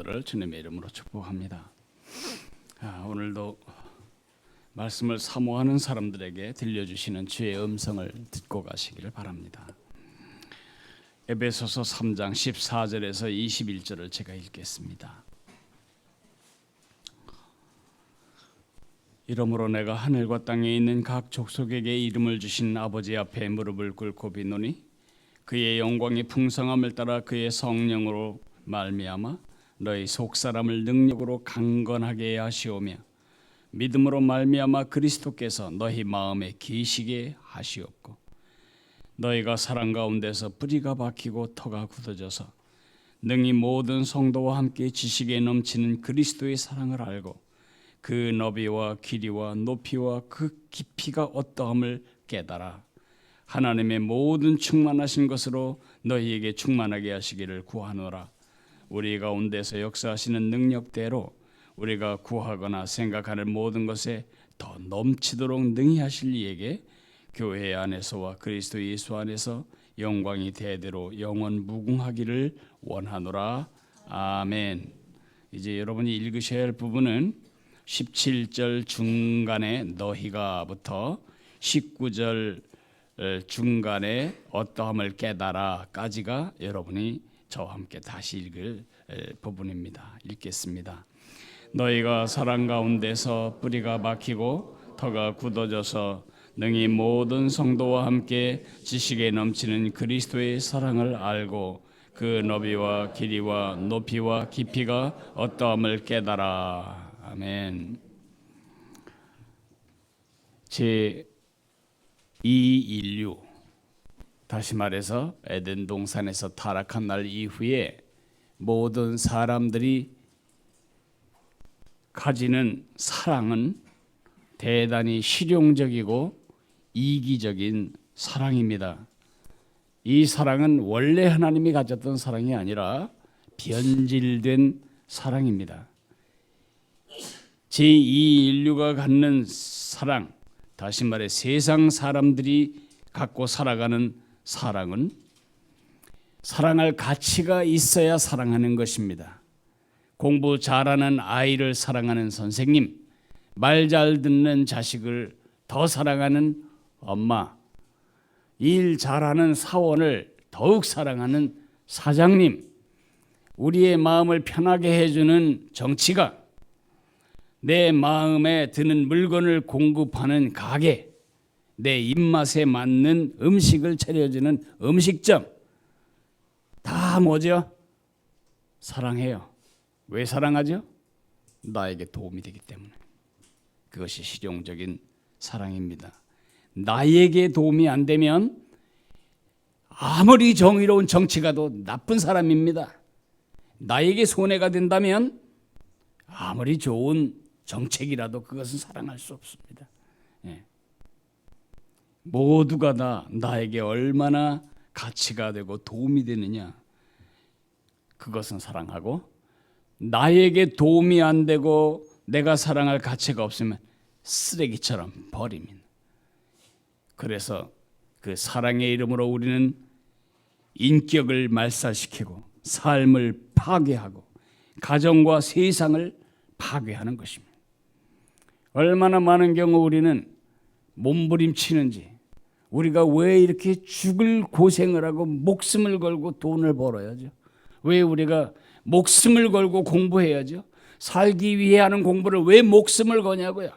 성도들을 주님의 이름으로 축복합니다. 오늘도 말씀을 사모하는 사람들에게 들려주시는 주의 음성을 듣고 가시기를 바랍니다. 에베소서 3장 14절에서 21절을 제가 읽겠습니다. 이러므로 내가 하늘과 땅에 있는 각 족속에게 이름을 주신 아버지 앞에 무릎을 꿇고 비노니 그의 영광의 풍성함을 따라 그의 성령으로 말미암아 너희 속사람을 능력으로 강건하게 하시오며 믿음으로 말미암아 그리스도께서 너희 마음에 계시게 하시옵고 너희가 사랑 가운데서 뿌리가 박히고 터가 굳어져서 능히 모든 성도와 함께 지식에 넘치는 그리스도의 사랑을 알고 그 너비와 길이와 높이와 그 깊이가 어떠함을 깨달아 하나님의 모든 충만하신 것으로 너희에게 충만하게 하시기를 구하노라. 우리 가운데서 역사하시는 능력대로 우리가 구하거나 생각하는 모든 것에 더 넘치도록 능히 하실 이에게 교회 안에서와 그리스도 예수 안에서 영광이 대대로 영원 무궁하기를 원하노라. 아멘. 이제 여러분이 읽으셔야 할 부분은 17절 중간에 너희가부터 19절 중간에 어떠함을 깨달아까지가 여러분이 저와 함께 다시 읽을 부분입니다. 읽겠습니다. 너희가 사랑 가운데서 뿌리가 박히고 터가 굳어져서 능히 모든 성도와 함께 지식에 넘치는 그리스도의 사랑을 알고 그 너비와 길이와 높이와 깊이가 어떠함을 깨달아. 아멘. 제2 인류, 다시 말해서 에덴 동산에서 타락한 날 이후에 모든 사람들이 가지는 사랑은 대단히 실용적이고 이기적인 사랑입니다. 이 사랑은 원래 하나님이 가졌던 사랑이 아니라 변질된 사랑입니다. 제2 인류가 갖는 사랑, 다시 말해 세상 사람들이 갖고 살아가는 사랑은 사랑할 가치가 있어야 사랑하는 것입니다. 공부 잘하는 아이를 사랑하는 선생님, 말 잘 듣는 자식을 더 사랑하는 엄마, 일 잘하는 사원을 더욱 사랑하는 사장님, 우리의 마음을 편하게 해주는 정치가, 내 마음에 드는 물건을 공급하는 가게, 내 입맛에 맞는 음식을 차려주는 음식점, 다 뭐죠? 사랑해요. 왜 사랑하죠? 나에게 도움이 되기 때문에. 그것이 실용적인 사랑입니다. 나에게 도움이 안 되면 아무리 정의로운 정치가도 나쁜 사람입니다. 나에게 손해가 된다면 아무리 좋은 정책이라도 그것은 사랑할 수 없습니다. 모두가 다 나에게 얼마나 가치가 되고 도움이 되느냐, 그것은 사랑하고, 나에게 도움이 안 되고 내가 사랑할 가치가 없으면 쓰레기처럼 버립니다. 그래서 그 사랑의 이름으로 우리는 인격을 말살시키고 삶을 파괴하고 가정과 세상을 파괴하는 것입니다. 얼마나 많은 경우 우리는 몸부림치는지, 우리가 왜 이렇게 죽을 고생을 하고 목숨을 걸고 돈을 벌어야죠? 왜 우리가 목숨을 걸고 공부해야죠? 살기 위해 하는 공부를 왜 목숨을 거냐고요?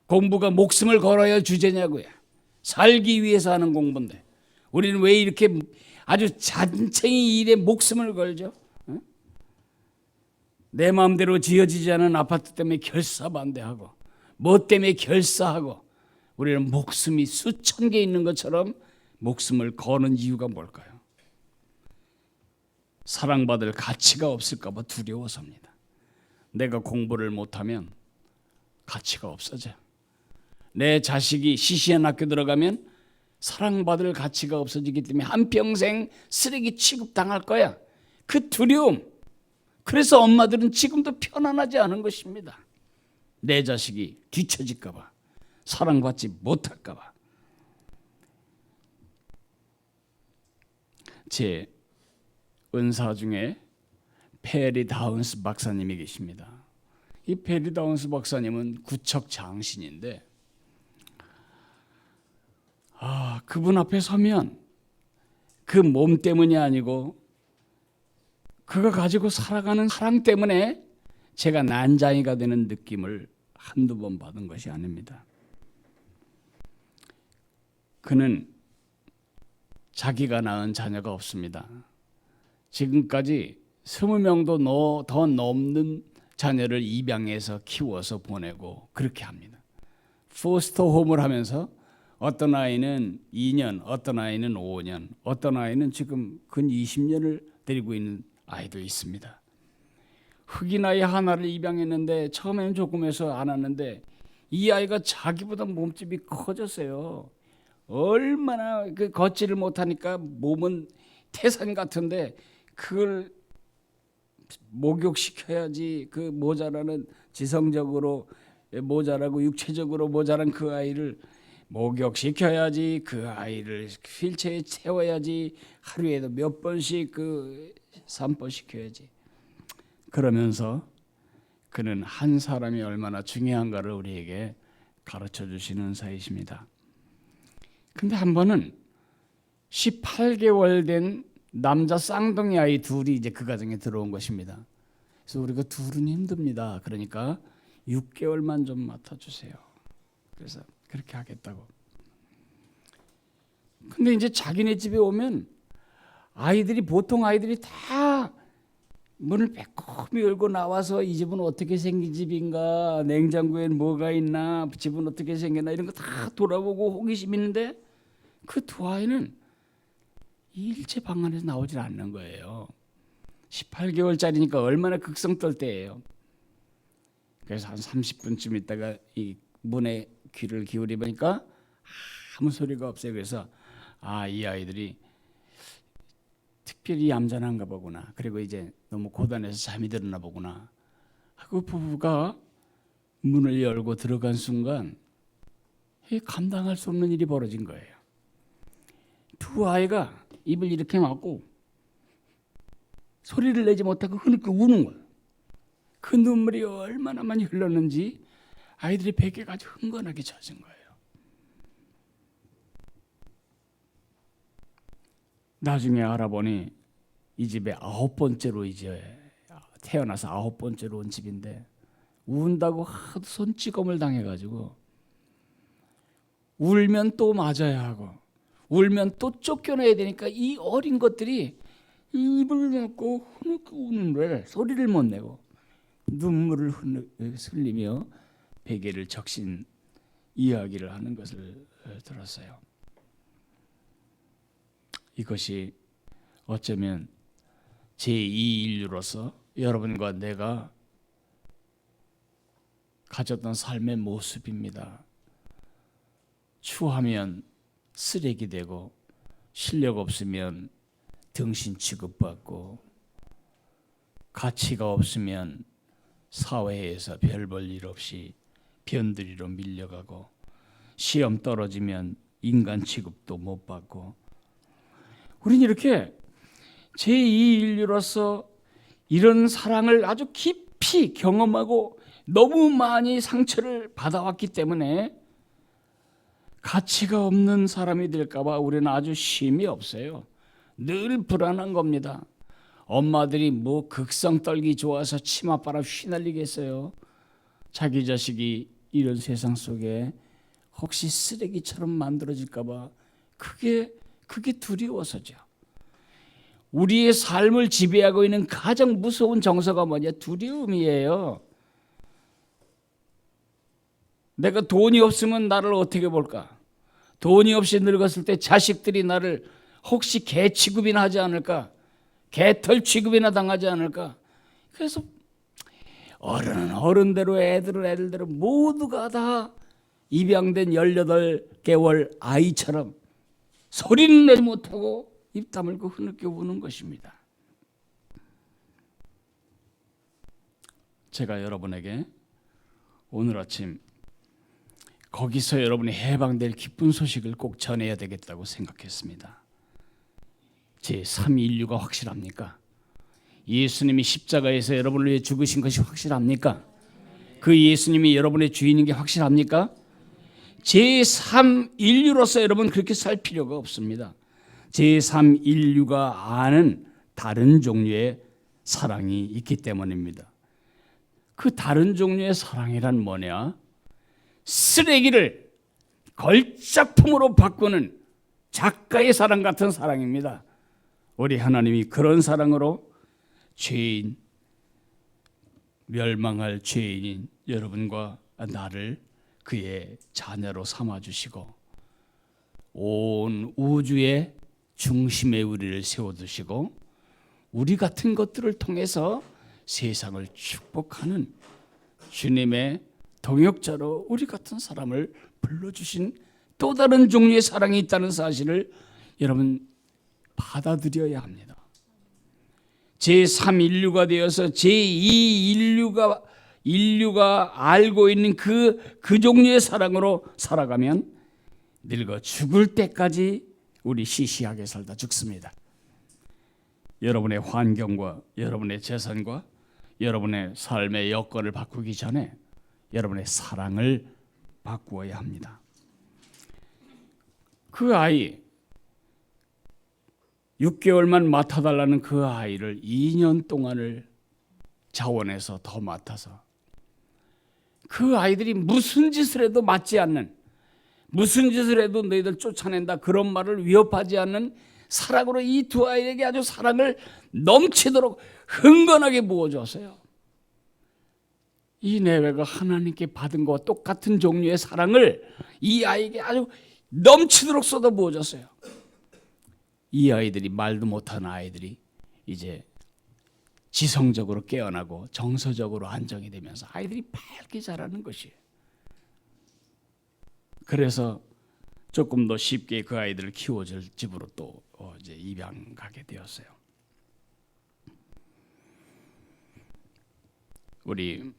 공부가 목숨을 걸어야 주제냐고요? 살기 위해서 하는 공부인데 우리는 왜 이렇게 아주 잔챙이 일에 목숨을 걸죠? 내 마음대로 지어지지 않은 아파트 때문에 결사반대하고 뭐 때문에 결사하고 우리는 목숨이 수천 개 있는 것처럼 목숨을 거는 이유가 뭘까요? 사랑받을 가치가 없을까 봐 두려워서입니다. 내가 공부를 못하면 가치가 없어져요. 내 자식이 시시한 학교 들어가면 사랑받을 가치가 없어지기 때문에 한평생 쓰레기 취급당할 거야. 그 두려움. 그래서 엄마들은 지금도 편안하지 않은 것입니다. 내 자식이 뒤처질까 봐, 사랑받지 못할까 봐. 제 은사 중에 페리 다운스 박사님이 계십니다. 이 페리 다운스 박사님은 구척 장신인데 그분 앞에 서면 그 몸 때문이 아니고 그가 가지고 살아가는 사랑 때문에 제가 난장이가 되는 느낌을 한두 번 받은 것이 아닙니다. 그는 자기가 낳은 자녀가 없습니다. 지금까지 20명도 더 넘는 자녀를 입양해서 키워서 보내고 그렇게 합니다. 포스터 홈을 하면서 어떤 아이는 2년, 어떤 아이는 5년, 어떤 아이는 지금 근 20년을 데리고 있는 아이도 있습니다. 흑인 아이 하나를 입양했는데 처음에는 조금 해서 안 왔는데 이 아이가 자기보다 몸집이 커졌어요. 얼마나 그 걷지를 못하니까 몸은 태산 같은데 그걸 목욕시켜야지 그 모자라는 지성적으로 모자라고 육체적으로 모자란 그 아이를 목욕시켜야지 그 아이를 휠체어에 채워야지 하루에도 몇 번씩 그 산보시켜야지. 그러면서 그는 한 사람이 얼마나 중요한가를 우리에게 가르쳐 주시는 사이십니다. 근데 한 번은 18개월 된 남자 쌍둥이 아이 둘이 이제 그 가정에 들어온 것입니다. 그래서 우리가 둘은 힘듭니다. 그러니까 6개월만 좀 맡아주세요. 그래서 그렇게 하겠다고. 근데 이제 자기네 집에 오면 아이들이 보통 아이들이 다 문을 빼꼼히 열고 나와서 이 집은 어떻게 생긴 집인가, 냉장고엔 뭐가 있나, 집은 어떻게 생겼나 이런 거 다 돌아보고 호기심 있는데 그 두 아이는 일체 방 안에서 나오질 않는 거예요. 18개월짜리니까 얼마나 극성 떨 때예요. 그래서 한 30분쯤 있다가 이 문에 귀를 기울여 보니까 아무 소리가 없어요. 그래서 이 아이들이 특별히 얌전한가 보구나. 그리고 이제 너무 고단해서 잠이 들었나 보구나. 그 부부가 문을 열고 들어간 순간 감당할 수 없는 일이 벌어진 거예요. 두 아이가 입을 이렇게 막고 소리를 내지 못하고 흐느끼 우는 거예요. 그 눈물이 얼마나 많이 흘렀는지 아이들이 베개가 아주 흥건하게 젖은 거예요. 나중에 알아보니 이 집에 9번째로 이제 태어나서 9번째로 온 집인데 운다고 하도 손찌검을 당해가지고 울면 또 맞아야 하고 울면 또 쫓겨내야 되니까 이 어린 것들이 입을 막고 흐느끼 우는데 소리를 못 내고 눈물을 흘리며 베개를 적신 이야기를 하는 것을 들었어요. 이것이 어쩌면 제2인류로서 여러분과 내가 가졌던 삶의 모습입니다. 추하면 쓰레기 되고 실력 없으면 등신 취급받고 가치가 없으면 사회에서 별 볼 일 없이 변두리로 밀려가고 시험 떨어지면 인간 취급도 못 받고 우리는 이렇게 제2인류로서 이런 사랑을 아주 깊이 경험하고 너무 많이 상처를 받아왔기 때문에 가치가 없는 사람이 될까 봐 우리는 아주 쉼이 없어요. 늘 불안한 겁니다. 엄마들이 뭐 극성 떨기 좋아서 치맛바람 휘날리겠어요. 자기 자식이 이런 세상 속에 혹시 쓰레기처럼 만들어질까 봐 그게 두려워서죠. 우리의 삶을 지배하고 있는 가장 무서운 정서가 뭐냐? 두려움이에요. 내가 돈이 없으면 나를 어떻게 볼까? 돈이 없이 늙었을 때 자식들이 나를 혹시 개 취급이나 하지 않을까? 개털 취급이나 당하지 않을까? 그래서 어른은 어른대로 애들은 애들대로 모두가 다 입양된 18개월 아이처럼 소리는 내지 못하고 입 다물고 흐느껴 우는 것입니다. 제가 여러분에게 오늘 아침 거기서 여러분이 해방될 기쁜 소식을 꼭 전해야 되겠다고 생각했습니다. 제3인류가 확실합니까? 예수님이 십자가에서 여러분을 위해 죽으신 것이 확실합니까? 그 예수님이 여러분의 주인인 게 확실합니까? 제3인류로서 여러분 그렇게 살 필요가 없습니다. 제3인류가 아는 다른 종류의 사랑이 있기 때문입니다. 그 다른 종류의 사랑이란 뭐냐? 쓰레기를 걸작품으로 바꾸는 작가의 사랑 같은 사랑입니다. 우리 하나님이 그런 사랑으로 죄인, 멸망할 죄인인 여러분과 나를 그의 자녀로 삼아주시고 온 우주의 중심에 우리를 세워두시고 우리 같은 것들을 통해서 세상을 축복하는 주님의 동역자로 우리 같은 사람을 불러주신 또 다른 종류의 사랑이 있다는 사실을 여러분 받아들여야 합니다. 제3인류가 되어서 제2인류가 알고 있는 그 종류의 사랑으로 살아가면 늙어 죽을 때까지 우리 시시하게 살다 죽습니다. 여러분의 환경과 여러분의 재산과 여러분의 삶의 여건을 바꾸기 전에 여러분의 사랑을 바꾸어야 합니다. 그 아이 6개월만 맡아달라는 그 아이를 2년 동안을 자원해서 더 맡아서 그 아이들이 무슨 짓을 해도 맞지 않는, 무슨 짓을 해도 너희들 쫓아낸다 그런 말을 위협하지 않는 사랑으로 이 두 아이에게 아주 사랑을 넘치도록 흥건하게 부어줬어요. 이 내외가 하나님께 받은 것과 똑같은 종류의 사랑을 이 아이에게 아주 넘치도록 쏟아 부어줬어요. 이 아이들이, 말도 못하는 아이들이 이제 지성적으로 깨어나고 정서적으로 안정이 되면서 아이들이 밝게 자라는 것이에요. 그래서 조금 더 쉽게 그 아이들을 키워줄 집으로 또 이제 입양 가게 되었어요. 우리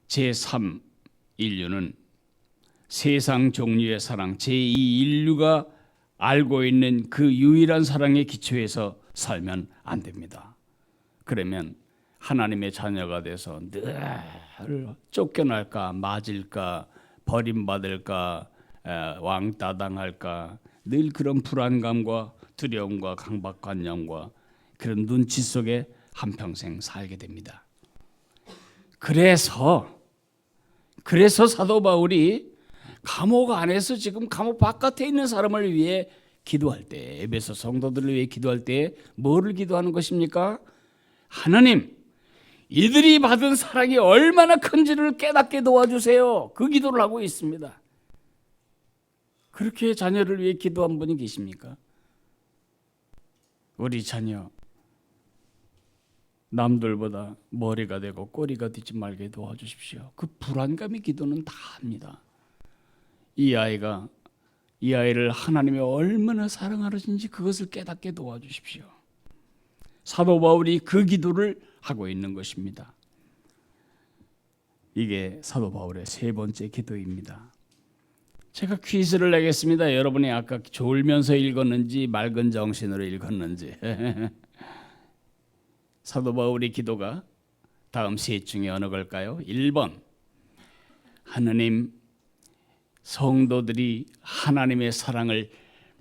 제3인류는 세상 종류의 사랑, 제2인류가 알고 있는 그 유일한 사랑의 기초에서 살면 안 됩니다. 그러면 하나님의 자녀가 돼서 늘 쫓겨날까, 맞을까, 버림받을까, 왕따 당할까, 늘 그런 불안감과 두려움과 강박관념과 그런 눈치 속에 한평생 살게 됩니다. 그래서 사도 바울이 감옥 안에서 지금 감옥 바깥에 있는 사람을 위해 기도할 때, 에베소 성도들을 위해 기도할 때 뭐를 기도하는 것입니까? 하나님, 이들이 받은 사랑이 얼마나 큰지를 깨닫게 도와주세요. 그 기도를 하고 있습니다. 그렇게 자녀를 위해 기도한 분이 계십니까? 우리 자녀 남들보다 머리가 되고 꼬리가 되지 말게 도와주십시오. 그 불안감의 기도는 다 합니다. 이 아이를 하나님이 얼마나 사랑하시는지 그것을 깨닫게 도와주십시오. 사도 바울이 그 기도를 하고 있는 것입니다. 이게 사도 바울의 세 번째 기도입니다. 제가 퀴즈를 내겠습니다. 여러분이 아까 졸면서 읽었는지 맑은 정신으로 읽었는지. 사도 바울의 기도가 다음 셋 중에 어느 걸까요? 1번, 하나님, 성도들이 하나님의 사랑을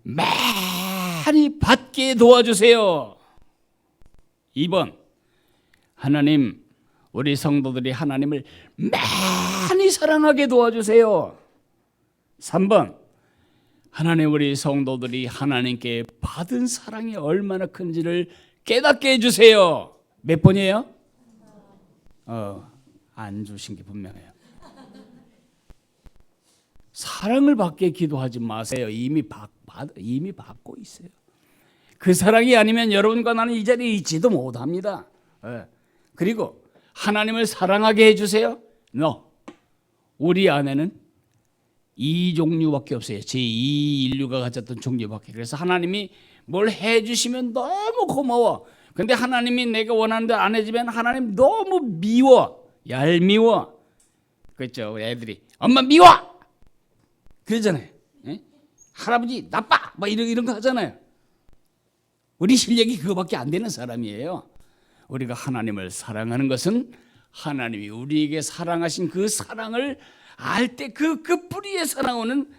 많이 받게 도와주세요. 2번, 하나님, 우리 성도들이 하나님을 많이 사랑하게 도와주세요. 3번, 하나님, 우리 성도들이 하나님께 받은 사랑이 얼마나 큰지를 깨닫게 해주세요. 몇 번이에요? 안 주신 게 분명해요. 사랑을 받게 기도하지 마세요. 이미 받고 있어요. 그 사랑이 아니면 여러분과 나는 이 자리에 있지도 못합니다. 그리고 하나님을 사랑하게 해주세요. 우리 안에는 이 종류밖에 없어요. 제2인류가 가졌던 종류밖에. 그래서 하나님이 뭘 해주시면 너무 고마워. 근데 하나님이 내가 원하는 대로 안 해주면 하나님 너무 미워, 얄미워. 그렇죠? 애들이 엄마 미워 그러잖아요. 할아버지 나빠 막 이런 거 하잖아요. 우리 실력이 그거밖에 안 되는 사람이에요. 우리가 하나님을 사랑하는 것은 하나님이 우리에게 사랑하신 그 사랑을 알 때 그 뿌리에서 나오는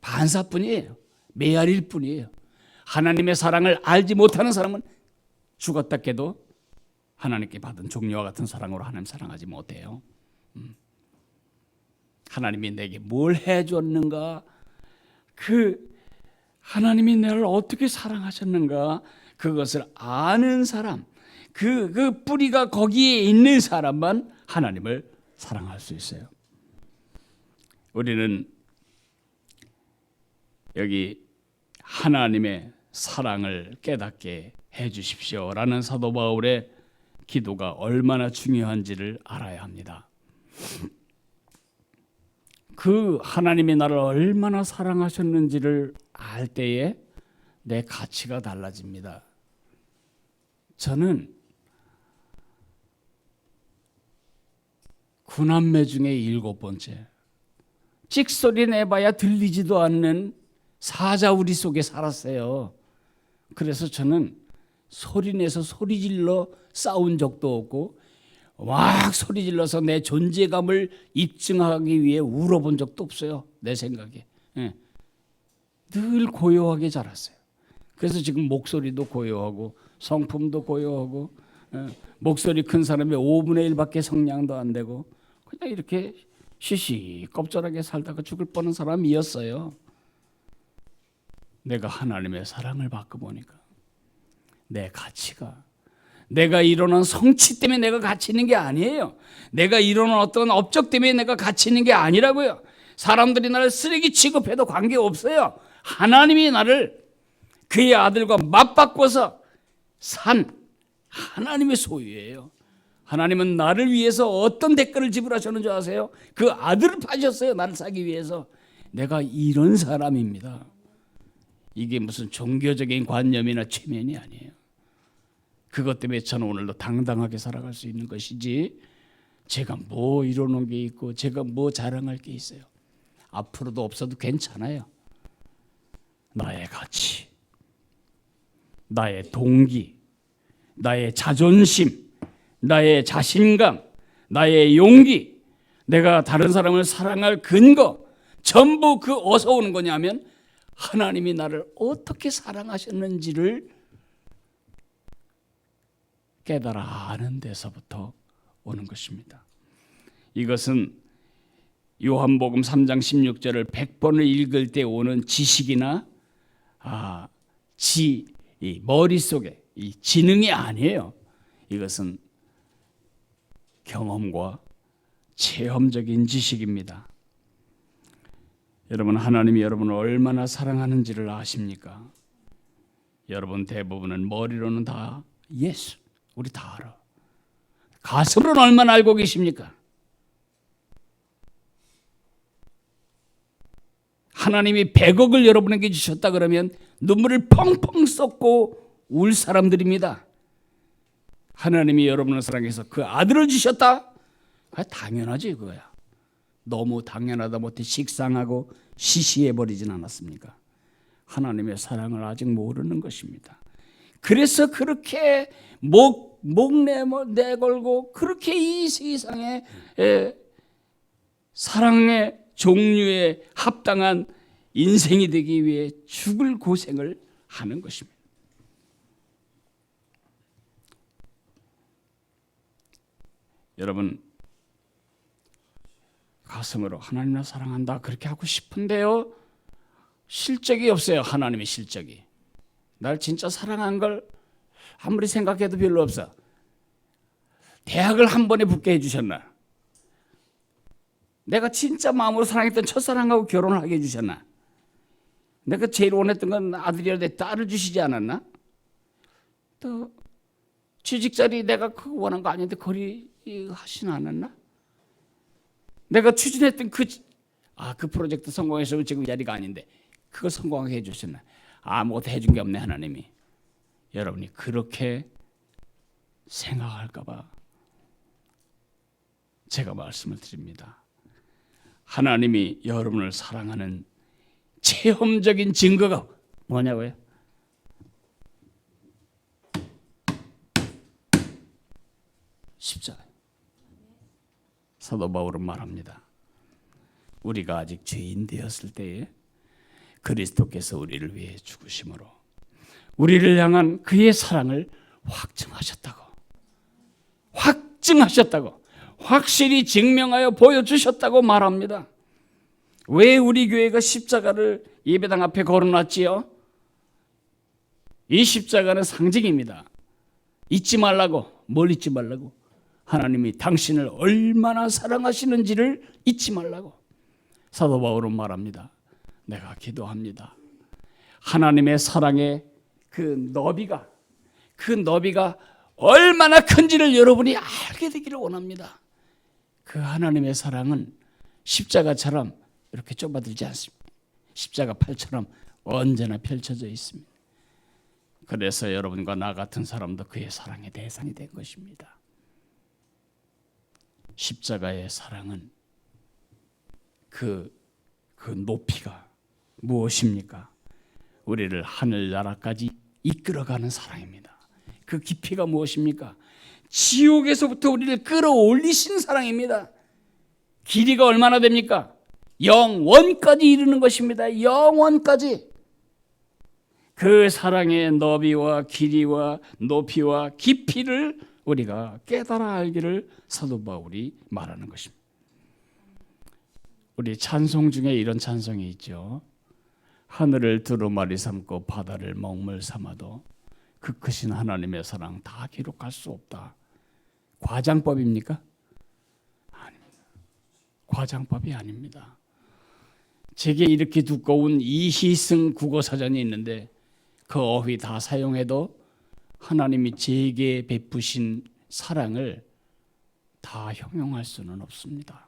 반사뿐이에요. 메아리일 뿐이에요. 하나님의 사랑을 알지 못하는 사람은 죽었다 깨도 하나님께 받은 종려와 같은 사랑으로 하나님 사랑하지 못해요. 하나님이 내게 뭘 해줬는가, 그 하나님이 나를 어떻게 사랑하셨는가, 그것을 아는 사람, 그 뿌리가 거기에 있는 사람만 하나님을 사랑할 수 있어요. 우리는 여기 하나님의 사랑을 깨닫게 해 주십시오라는 사도 바울의 기도가 얼마나 중요한지를 알아야 합니다. 그 하나님이 나를 얼마나 사랑하셨는지를 알 때에 내 가치가 달라집니다. 저는 9남매 중에 7번째, 찍소리 내봐야 들리지도 않는 사자우리 속에 살았어요. 그래서 저는 소리내서 소리질러 싸운 적도 없고 막 소리질러서 내 존재감을 입증하기 위해 울어본 적도 없어요. 내 생각에. 늘 고요하게 자랐어요. 그래서 지금 목소리도 고요하고 성품도 고요하고, 목소리 큰 사람이 5분의 1밖에 성량도 안 되고 그냥 이렇게 시시껍절하게 살다가 죽을 뻔한 사람이었어요. 내가 하나님의 사랑을 받고 보니까 내 가치가, 내가 이루는 성취 때문에 내가 가치 있는 게 아니에요. 내가 이루는 어떤 업적 때문에 내가 가치 있는 게 아니라고요. 사람들이 나를 쓰레기 취급해도 관계없어요. 하나님이 나를 그의 아들과 맞바꿔서 산 하나님의 소유예요. 하나님은 나를 위해서 어떤 대가를 지불하셨는 줄 아세요? 그 아들을 파셨어요. 나를 사기 위해서. 내가 이런 사람입니다. 이게 무슨 종교적인 관념이나 체면이 아니에요. 그것 때문에 저는 오늘도 당당하게 살아갈 수 있는 것이지, 제가 뭐 이뤄놓은 게 있고 제가 뭐 자랑할 게 있어요. 앞으로도 없어도 괜찮아요. 나의 가치, 나의 동기, 나의 자존심, 나의 자신감, 나의 용기, 내가 다른 사람을 사랑할 근거, 전부 그 어디서 오는 거냐면 하나님이 나를 어떻게 사랑하셨는지를 깨달아 아는 데서부터 오는 것입니다. 이것은 요한복음 3장 16절을 100번을 읽을 때 오는 지식이나 이 머릿속에 이 지능이 아니에요. 이것은 경험과 체험적인 지식입니다. 여러분, 하나님이 여러분을 얼마나 사랑하는지를 아십니까? 여러분 대부분은 머리로는 다 예수, 우리 다 알아. 가슴으로는 얼마나 알고 계십니까? 하나님이 100억을 여러분에게 주셨다 그러면 눈물을 펑펑 쏟고 울 사람들입니다. 하나님이 여러분을 사랑해서 그 아들을 주셨다? 당연하지 그거야. 너무 당연하다 못해 식상하고 시시해버리진 않았습니까? 하나님의 사랑을 아직 모르는 것입니다. 그래서 그렇게 목 내걸고 그렇게 이 세상에 사랑의 종류에 합당한 인생이 되기 위해 죽을 고생을 하는 것입니다. 여러분, 가슴으로 하나님을 사랑한다 그렇게 하고 싶은데요, 실적이 없어요. 하나님의 실적이. 날 진짜 사랑한 걸 아무리 생각해도 별로 없어. 대학을 한 번에 붙게 해주셨나? 내가 진짜 마음으로 사랑했던 첫사랑하고 결혼을 하게 해주셨나? 내가 제일 원했던 건 아들이라도 딸을 주시지 않았나? 또 취직자리 내가 그거 원한 거 아닌데 거리 하시지 않았나? 내가 추진했던 그 프로젝트 성공해서 지금 자리가 아닌데 그걸 성공하게 해주셨나? 아무것도 해준 게 없네 하나님이. 여러분이 그렇게 생각할까 봐 제가 말씀을 드립니다. 하나님이 여러분을 사랑하는 체험적인 증거가 뭐냐고요? 십자가. 사도 바울은 말합니다. 우리가 아직 죄인 되었을 때에 그리스도께서 우리를 위해 죽으심으로 우리를 향한 그의 사랑을 확증하셨다고 확실히 증명하여 보여주셨다고 말합니다. 왜 우리 교회가 십자가를 예배당 앞에 걸어놨지요? 이 십자가는 상징입니다. 잊지 말라고. 뭘 잊지 말라고? 하나님이 당신을 얼마나 사랑하시는지를 잊지 말라고. 사도 바울은 말합니다. 내가 기도합니다. 하나님의 사랑의 그 너비가 얼마나 큰지를 여러분이 알게 되기를 원합니다. 그 하나님의 사랑은 십자가처럼 이렇게 좁아들지 않습니다. 십자가 팔처럼 언제나 펼쳐져 있습니다. 그래서 여러분과 나 같은 사람도 그의 사랑의 대상이 된 것입니다. 십자가의 사랑은 그 높이가 무엇입니까? 우리를 하늘나라까지 이끌어가는 사랑입니다. 그 깊이가 무엇입니까? 지옥에서부터 우리를 끌어올리신 사랑입니다. 길이가 얼마나 됩니까? 영원까지 이르는 것입니다. 영원까지. 그 사랑의 너비와 길이와 높이와 깊이를 우리가 깨달아 알기를 사도 바울이 말하는 것입니다. 우리 찬송 중에 이런 찬송이 있죠. 하늘을 두루마리 삼고 바다를 먹물 삼아도 그 크신 하나님의 사랑 다 기록할 수 없다. 과장법입니까? 아닙니다. 과장법이 아닙니다. 제게 이렇게 두꺼운 이희승 국어사전이 있는데 그 어휘 다 사용해도 하나님이 제게 베푸신 사랑을 다 형용할 수는 없습니다.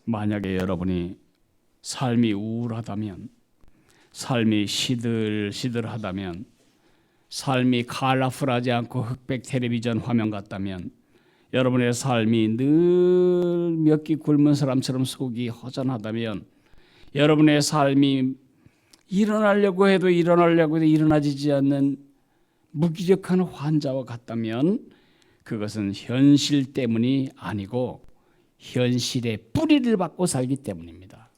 만약에 여러분이 삶이 우울하다면, 삶이 시들시들하다면, 삶이 컬러풀하지 않고 흑백 텔레비전 화면 같다면, 여러분의 삶이 늘 몇 끼 굶은 사람처럼 속이 허전하다면, 여러분의 삶이 일어나려고 해도 일어나지지 않는 무기력한 환자와 같다면 그것은 현실 때문이 아니고 현실의 뿌리를 받고 살기 때문입니다.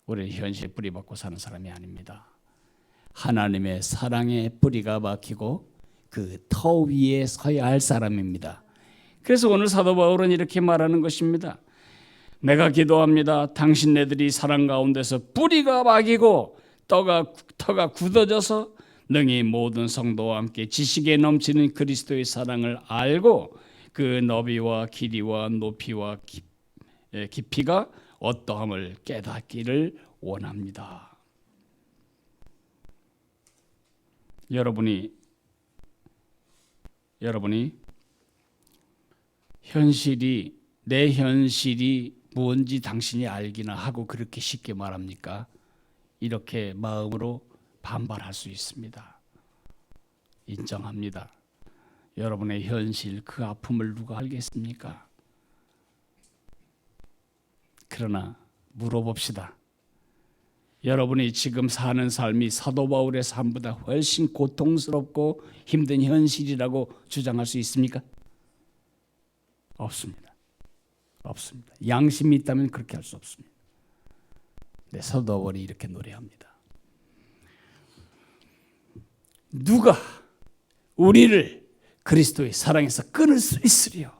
우리는 현실의 뿌리 받고 사는 사람이 아닙니다. 하나님의 사랑의 뿌리가 박히고 그 터 위에 서야 할 사람입니다. 그래서 오늘 사도 바울은 이렇게 말하는 것입니다. 내가 기도합니다. 당신네들이 사랑 가운데서 뿌리가 박이고 터가 굳어져서 능히 모든 성도와 함께 지식에 넘치는 그리스도의 사랑을 알고 그 너비와 길이와 높이와 깊이가 어떠함을 깨닫기를 원합니다. 여러분이 내 현실이 뭔지 당신이 알기나 하고 그렇게 쉽게 말합니까? 이렇게 마음으로 반발할 수 있습니다. 인정합니다. 여러분의 현실, 그 아픔을 누가 알겠습니까? 그러나 물어봅시다. 여러분이 지금 사는 삶이 사도 바울의 삶보다 훨씬 고통스럽고 힘든 현실이라고 주장할 수 있습니까? 없습니다. 양심이 있다면 그렇게 할 수 없습니다. 네, 사도 바울이 이렇게 노래합니다. 누가 우리를 그리스도의 사랑에서 끊을 수 있으리요?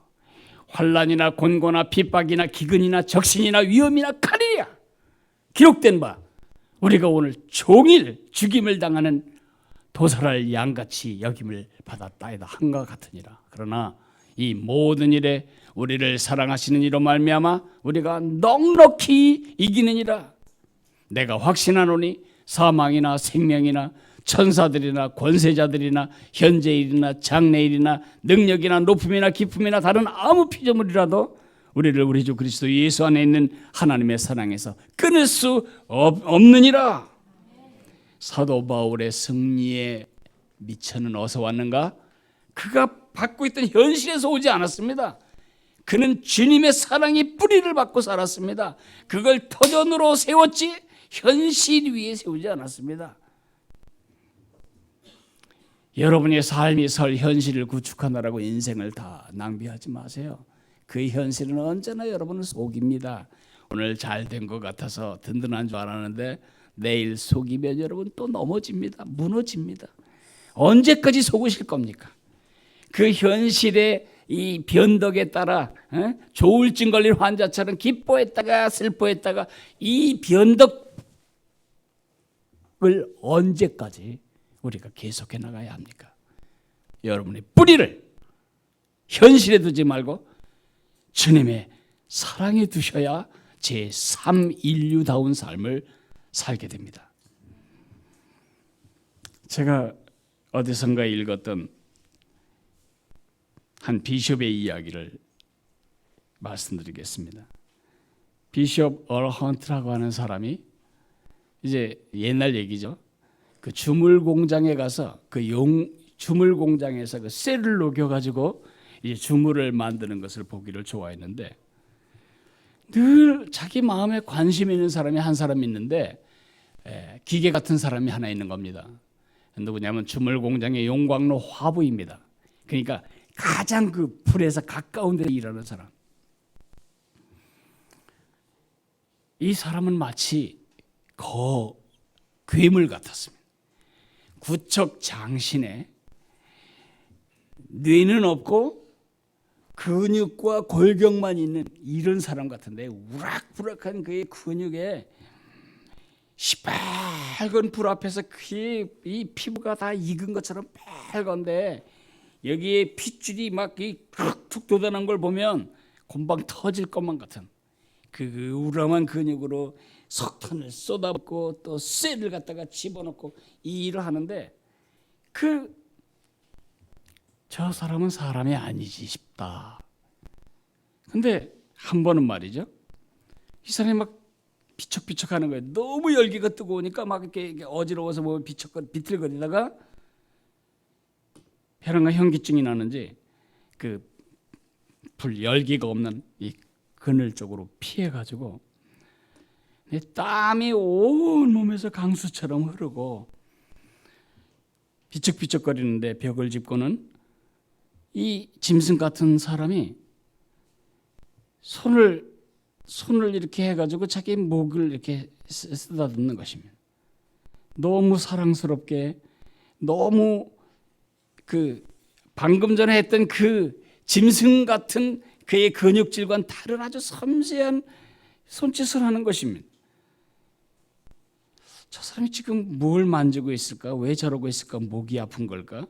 환난이나 곤고나 핍박이나 기근이나 적신이나 위험이나 칼이야. 기록된 바 우리가 오늘 종일 죽임을 당하는 도살할 양같이 여김을 받았다이다 한과 같으니라. 그러나 이 모든 일에 우리를 사랑하시는 이로 말미암아 우리가 넉넉히 이기느니라. 내가 확신하노니 사망이나 생명이나 천사들이나 권세자들이나 현재일이나 장래일이나 능력이나 높음이나 깊음이나 다른 아무 피조물이라도 우리를 우리 주 그리스도 예수 안에 있는 하나님의 사랑에서 끊을 수 없느니라. 사도 바울의 승리의 미천은 어디서 왔는가? 그가 받고 있던 현실에서 오지 않았습니다. 그는 주님의 사랑이 뿌리를 받고 살았습니다. 그걸 터전으로 세웠지 현실 위에 세우지 않았습니다. 여러분의 삶이 설 현실을 구축하느라고 인생을 다 낭비하지 마세요. 그 현실은 언제나 여러분을 속입니다. 오늘 잘 된 것 같아서 든든한 줄 알았는데 내일 속이면 여러분 또 넘어집니다. 무너집니다. 언제까지 속으실 겁니까? 그 현실의 이 변덕에 따라 조울증 걸린 환자처럼 기뻐했다가 슬퍼했다가 이 변덕을 언제까지 우리가 계속해 나가야 합니까? 여러분의 뿌리를 현실에 두지 말고 주님의 사랑에 두셔야 제3인류다운 삶을 살게 됩니다. 제가 어디선가 읽었던 한 비숍의 이야기를 말씀드리겠습니다. 비숍 얼 헌트라고 하는 사람이 이제 옛날 얘기죠. 그 주물 공장에 가서 주물 공장에서 그 쇠를 녹여 가지고 이제 주물을 만드는 것을 보기를 좋아했는데 늘 자기 마음에 관심 있는 사람이 한 사람 있는데 기계 같은 사람이 하나 있는 겁니다. 누구냐면 주물 공장의 용광로 화부입니다. 그러니까 가장 그 불에서 가까운 데 일하는 사람. 이 사람은 마치 괴물 같았습니다. 구척 장신에 뇌는 없고 근육과 골격만 있는 이런 사람 같은데 우락부락한 그의 근육에 시뻘건 불 앞에서 이 피부가 다 익은 것처럼 빨간데 여기에 핏줄이 막 툭툭 돋아난 걸 보면 금방 터질 것만 같은 그 우람한 근육으로 석탄을 쏟아붓고 또 쇠를 갖다가 집어넣고 이 일을 하는데 저 사람은 사람이 아니지 싶다. 근데 한 번은 말이죠. 이 사람이 막 비척비척하는 거예요. 너무 열기가 뜨거우니까 막 이렇게 어지러워서 뭐 비틀거리다가 폐렴과 현기증이 나는지 그 불 열기가 없는 이 그늘 쪽으로 피해 가지고 땀이 온 몸에서 강수처럼 흐르고 비척비척거리는데 벽을 짚고는 이 짐승 같은 사람이 손을 이렇게 해가지고 자기 목을 이렇게 쓰다듬는 것입니다. 너무 사랑스럽게 너무 방금 전에 했던 그 짐승 같은 그의 근육질과는 다른 아주 섬세한 손짓을 하는 것입니다. 저 사람이 지금 뭘 만지고 있을까? 왜 저러고 있을까? 목이 아픈 걸까?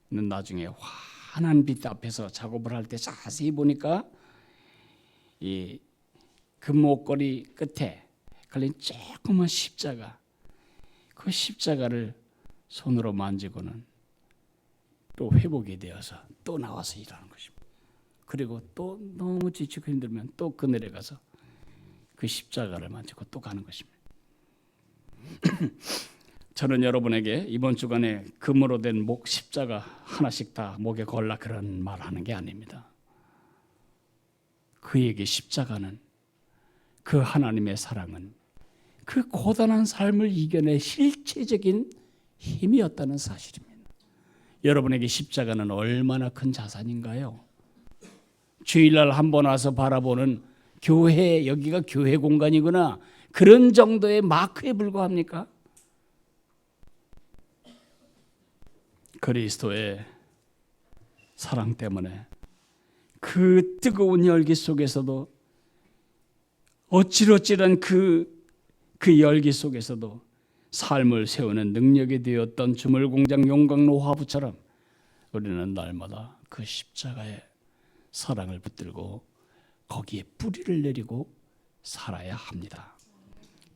나중에 환한 빛 앞에서 작업을 할 때 자세히 보니까 이 금목걸이 끝에 걸린 조그만 십자가, 그 십자가를 손으로 만지고는 또 회복이 되어서 또 나와서 일하는 것입니다. 그리고 또 너무 지치고 힘들면 또 그늘에 가서 그 십자가를 만지고 또 가는 것입니다. 저는 여러분에게 이번 주간에 금으로 된 목 십자가 하나씩 다 목에 걸라 그런 말 하는 게 아닙니다. 그에게 십자가는 그 하나님의 사랑은 그 고단한 삶을 이겨낼 실체적인 힘이었다는 사실입니다. 여러분에게 십자가는 얼마나 큰 자산인가요? 주일날 한 번 와서 바라보는 교회, 여기가 교회 공간이구나, 그런 정도의 마크에 불과합니까? 그리스도의 사랑 때문에 그 뜨거운 열기 속에서도 어찌러찌란 그 열기 속에서도 삶을 세우는 능력이 되었던 주물공장 용광로 화부처럼 우리는 날마다 그 십자가의 사랑을 붙들고 거기에 뿌리를 내리고 살아야 합니다.